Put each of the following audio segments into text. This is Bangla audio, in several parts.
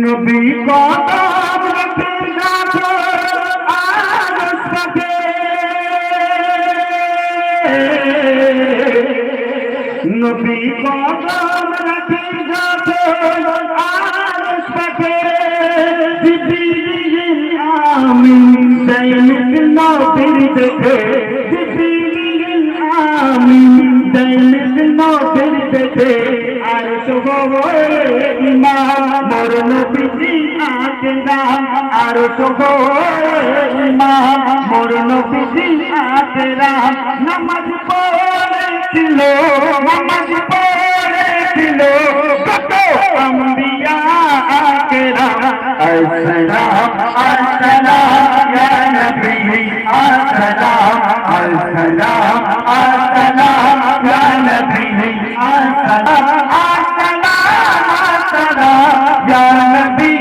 নবী কদম রাখে গাছো আর সাথে নবী কদম রাখে গাছো আর সাথে জিবরিল আমিন দৈনিক নবীর দেখে জিবরিল আমিন দৈনিক নবীর দেখে আর সুগোরে ইমাম মোর নবীজি আকেরা আর সুগোরে ইমাম মোর নবীজি আকেরা নামাজ পড়েছিল কত আম্বিয়া আকেরা আসসালাম আসসালাম ইয়া নবী আসসালাম আসসালাম আসসালাম ইয়া নবী আসসালাম يا نبي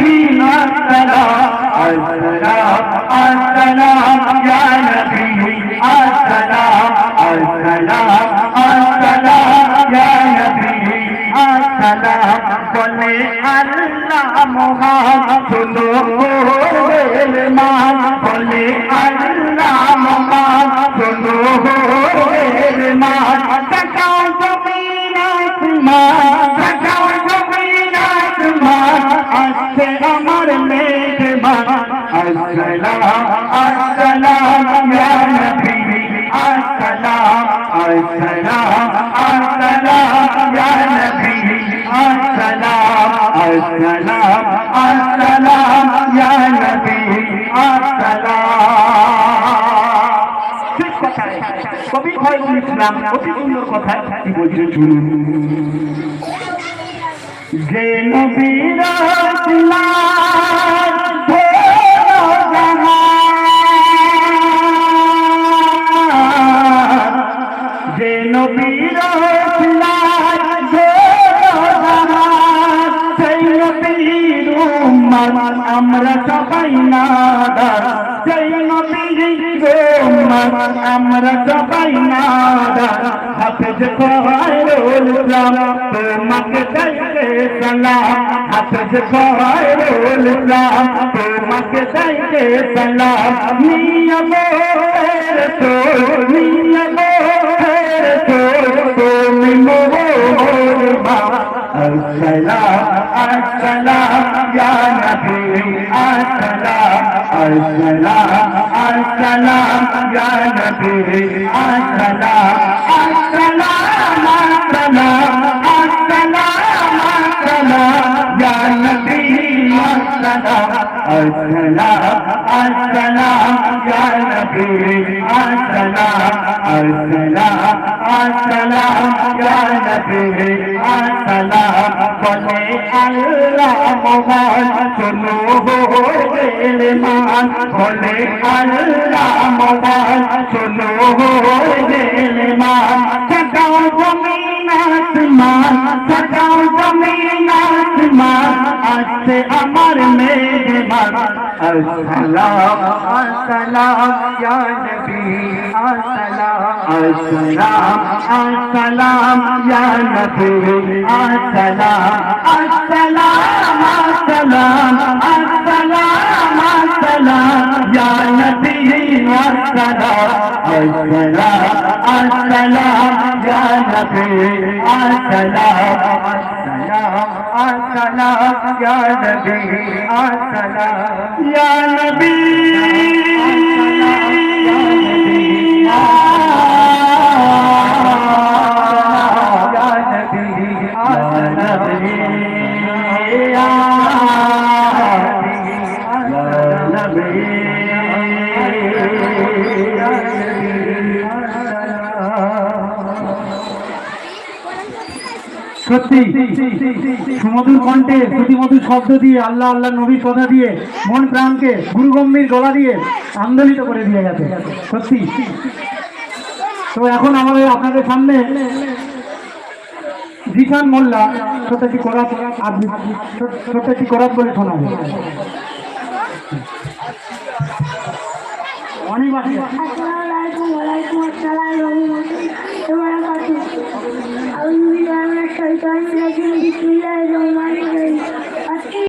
السلام السلام السلام يا نبي السلام السلام السلام يا نبي السلام বলে আল্লাহ মোহাম্মদ সুনুর মান বলে আল্লাহ মোহাম্মদ সুনুর মান তাকাও জমিন আসমান তাকাও জমিন আসমান আসছে আমার মেহমান আসসালাম আসসালাম ইয়া নবী আসসালাম আসসালাম আসসালাম ইয়া নবী আসসালাম আসসালাম আসসালাম ইয়া নবী আসসালাম। ঠিক কথা কবি ফয়জুল ইসলাম অতি সুন্দর কথা কি বলছেন শুনুন। যে নবীর ইসলাম ধরো জাহান যে নবীর ইসলাম ধরো জাহান সেই নবীর উম্মত আমরা সবাই নাদার সেই নবীর উম্মত আমরা সবাই নাদার হাফেজ খয়রুল ইসলাম তোমাকে চাইতে সালাম হাফেজ খয়রুল ইসলাম তোমাকে চাইতে সালাম নিয়মের তোর তুমি মোর মা আসসালাম আসসালাম ইয়া নবী আসসালাম আসসালাম আসসালাম ইয়া নবী আসসালাম আসসালাম আসসালাম আসসালাম আসসালাম ইয়া নবী আসসালাম আসসালাম আসসালাম ইয়া নবী আসসালাম আসসালাম আসসালাম ইয়া নবী আসসালাম বলে আল্লাহ মোহান শুনো রে মান বলে আল্লাহ মোহান শুনো রে মান সাজাও জমিন আসমান সাজাও জমিন আসমান আসছে আমার মেহমান আসসালাম আসসালাম ইয়া নবী আসসালাম আসসালাম আসসালাম ইয়া নবী আসসালাম আসসালাম আসসালাম আসসালাম আসসালাম ইয়া নবী আসসালাম আসসালাম আসসালাম ইয়া নবী আসসালাম আসসালাম আসসালাম ইয়া নবী আসসালাম ইয়া নবী সত্যি সুমধুর কণ্ঠে শ্রুতিমধুর শব্দ দিয়ে আল্লাহ আল্লাহ নবীর কথা দিয়ে মন প্রাণকে গুরু গম্ভীর গলা দিয়ে আন্দোলিত করে দিয়ে গেছে সত্যি। তো এখন আমাদের আপনাদের সামনে জিশান মোল্লা ছোট্ট একটি করাত বলে শোনাবে। অনেক আলাইকুম ওয়ালাইকুম আসসালাম রহমতুল্লাহি ওয়া বারাকাতুহু আউযু বিল্লাহি মিনাশ শাইতানির রাজিম বিসমিল্লাহির